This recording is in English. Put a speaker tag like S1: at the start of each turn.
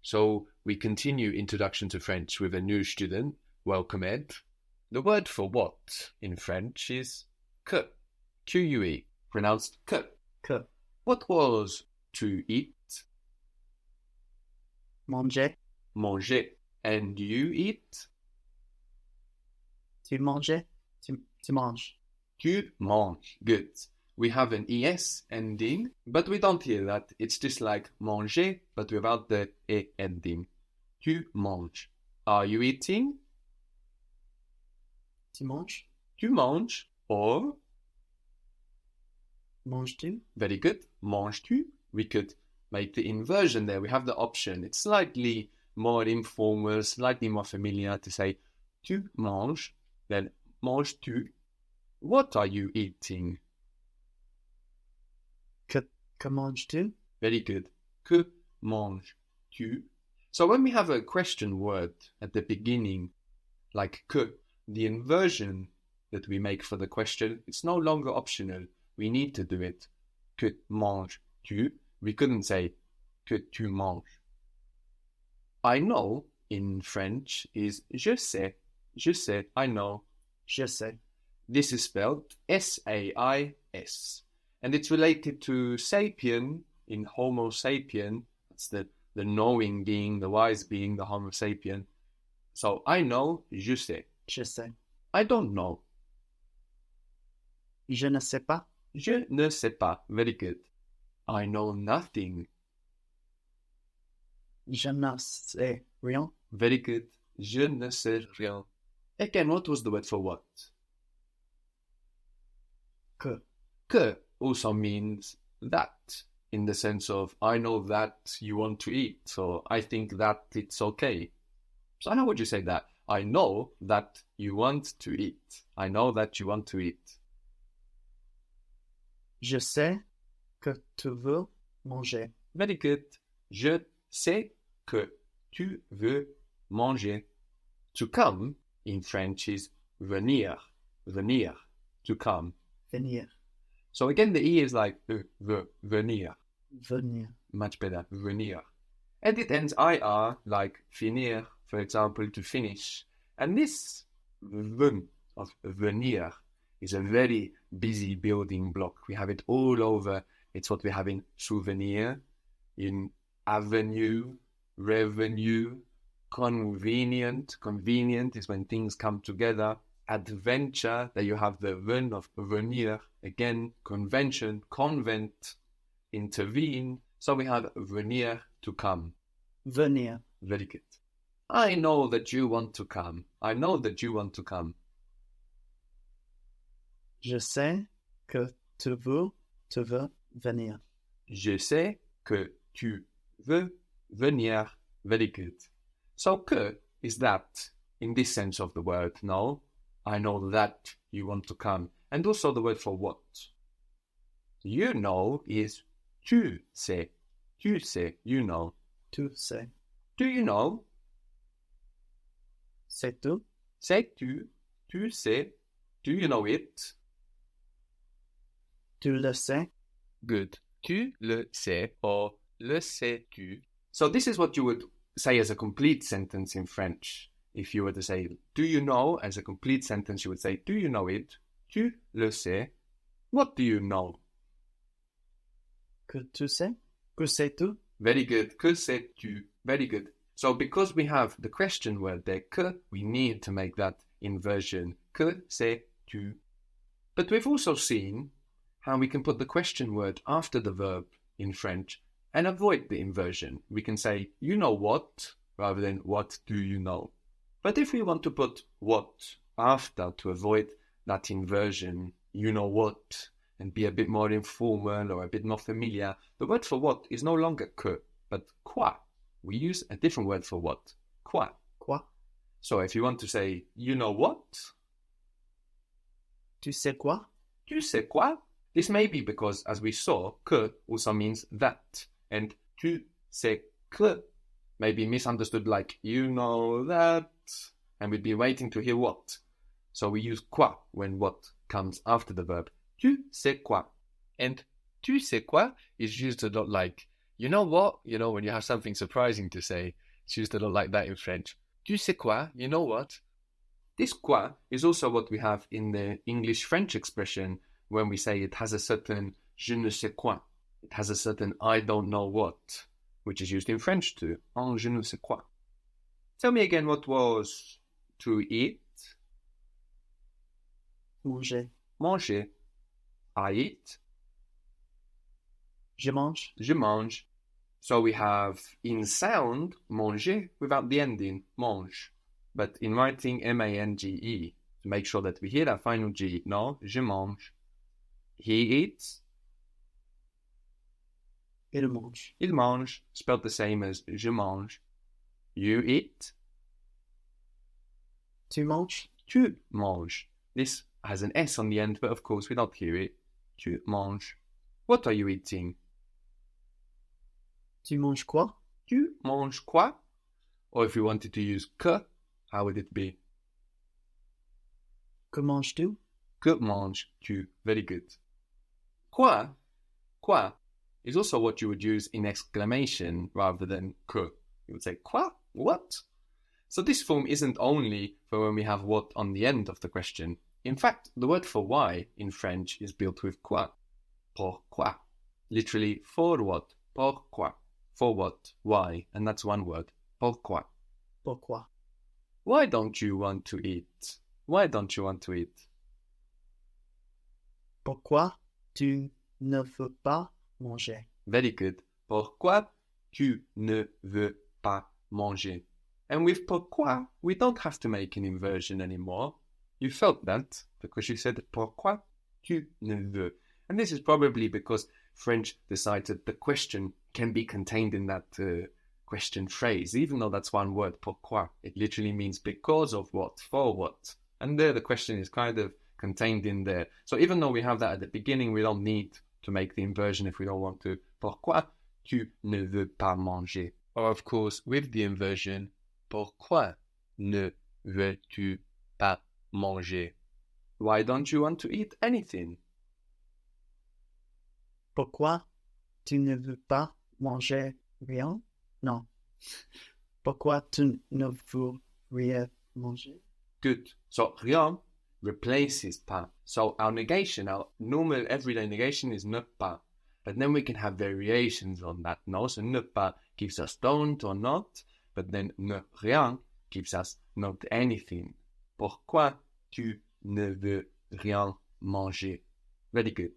S1: So we continue Introduction to French with a new student. Welcome, Ed. The word for what in French is que, Q-U-E, pronounced que.
S2: Que.
S1: What was to eat?
S2: Manger.
S1: Manger. And you eat?
S2: Tu manges. Tu manges.
S1: Tu manges. Good. We have an es ending, but we don't hear that. It's just like manger, but without the e ending. Tu manges. Are you eating?
S2: Tu manges.
S1: Tu manges. Or?
S2: Manges-tu?
S1: Very good. Manges-tu? We could make the inversion there. We have the option. It's slightly more informal, slightly more familiar to say tu manges, then manges-tu? What are you eating?
S2: Que manges-tu?
S1: Very good. Que manges-tu? So when we have a question word at the beginning, like que, the inversion that we make for the question, it's no longer optional. We need to do it. Que manges-tu? We couldn't say que tu manges. I know in French is je sais. Je sais, I know.
S2: Je sais.
S1: This is spelled S-A-I-S. And it's related to sapien in Homo sapien. That's the knowing being, the wise being, the Homo sapien. So I know, je sais.
S2: Je sais.
S1: I don't know.
S2: Je ne sais pas.
S1: Je ne sais pas. Very good. I know nothing.
S2: Je ne sais rien.
S1: Very good. Je ne sais rien. Again, what was the word for what?
S2: Que.
S1: Que also means that, in the sense of, I know that you want to eat, so I think that it's okay. So how would you say that? I know that you want to eat. I know that you want to eat.
S2: Je sais que tu veux manger.
S1: Very good. Je sais que tu veux manger. To come in French is venir. Venir. To come.
S2: Venir.
S1: So again, the E is like venir.
S2: Venir.
S1: Much better. Venir. And it ends IR like finir, for example, to finish. And this ven of venir is a very busy building block. We have it all over. It's what we have in souvenir, in avenue, revenue, convenient. Convenient is when things come together. Adventure, that you have the ven of venir. Again, convention, convent, intervene. So we have venir, to come.
S2: Venir.
S1: Very good. I know that you want to come. I know that you want to come.
S2: Je sais que tu veux venir.
S1: Je sais que tu veux venir. Very good. So que is that in this sense of the word, no? I know that you want to come. And also the word for what. You know is tu sais. Tu sais, you know.
S2: Tu sais.
S1: Do you know?
S2: Sais-tu?
S1: Sais-tu? Tu sais. Do you know it?
S2: Tu le sais?
S1: Good. Tu le sais or le sais-tu. So this is what you would say as a complete sentence in French. If you were to say, do you know, as a complete sentence, you would say, do you know it? Tu le sais. What do you know?
S2: Que tu sais? Que sais-tu?
S1: Very good. Que sais-tu? Very good. So because we have the question word there, que, we need to make that inversion. Que sais-tu? But we've also seen how we can put the question word after the verb in French and avoid the inversion. We can say, you know what, rather than what do you know. But if we want to put what after to avoid that inversion, you know what, and be a bit more informal or a bit more familiar, the word for what is no longer que, but quoi. We use a different word for what. Quoi.
S2: Quoi?
S1: So if you want to say, you know what?
S2: Tu sais quoi?
S1: Tu sais quoi? This may be because, as we saw, que also means that. And tu sais que may be misunderstood like, you know that, and we'd be waiting to hear what. So we use quoi when what comes after the verb. Tu sais quoi? And tu sais quoi is used a lot like You know what? You know, when you have something surprising to say, it's used a lot like that in French. Tu sais quoi? You know what? This quoi is also what we have in the English-French expression when we say it has a certain je ne sais quoi. It has a certain I don't know what, which is used in French too, en je ne sais quoi. Tell me again what was to eat.
S2: Manger.
S1: Manger. I eat.
S2: Je mange.
S1: Je mange. So we have in sound, manger, without the ending, mange. But in writing, M-A-N-G-E, to make sure that we hear that final G. No, je mange. He eats.
S2: Il mange.
S1: Il mange, spelled the same as je mange. You eat.
S2: Tu manges.
S1: Tu manges. This has an S on the end, but of course we don't hear it. Tu manges. What are you eating?
S2: Tu manges quoi?
S1: Tu manges quoi? Or if you wanted to use que, how would it be?
S2: Que manges-tu?
S1: Que manges-tu? Very good. Quoi is also what you would use in exclamation rather than que. You would say quoi? What? So this form isn't only for when we have what on the end of the question. In fact, the word for why in French is built with quoi. Pourquoi? Literally, for what? Pourquoi? For what? Why? And that's one word. Pourquoi?
S2: Pourquoi?
S1: Why don't you want to eat? Why don't you want to eat?
S2: Pourquoi tu ne veux pas manger?
S1: Very good. Pourquoi tu ne veux pas manger? And with pourquoi, we don't have to make an inversion anymore. You felt that because you said pourquoi tu ne veux. And this is probably because French decided the question can be contained in that question phrase, even though that's one word, pourquoi. It literally means because of what, for what. And there the question is kind of contained in there. So even though we have that at the beginning, we don't need to make the inversion if we don't want to. Pourquoi tu ne veux pas manger? Or of course, with the inversion, pourquoi ne veux-tu pas manger? Why don't you want to eat anything?
S2: Pourquoi tu ne veux pas manger rien? Non. Pourquoi tu ne veux rien manger?
S1: Good. So rien replaces pas. So our negation, our normal everyday negation is ne pas. But then we can have variations on that. No, so ne pas gives us don't or not, but then ne rien gives us not anything. Pourquoi tu ne veux rien manger? Very good.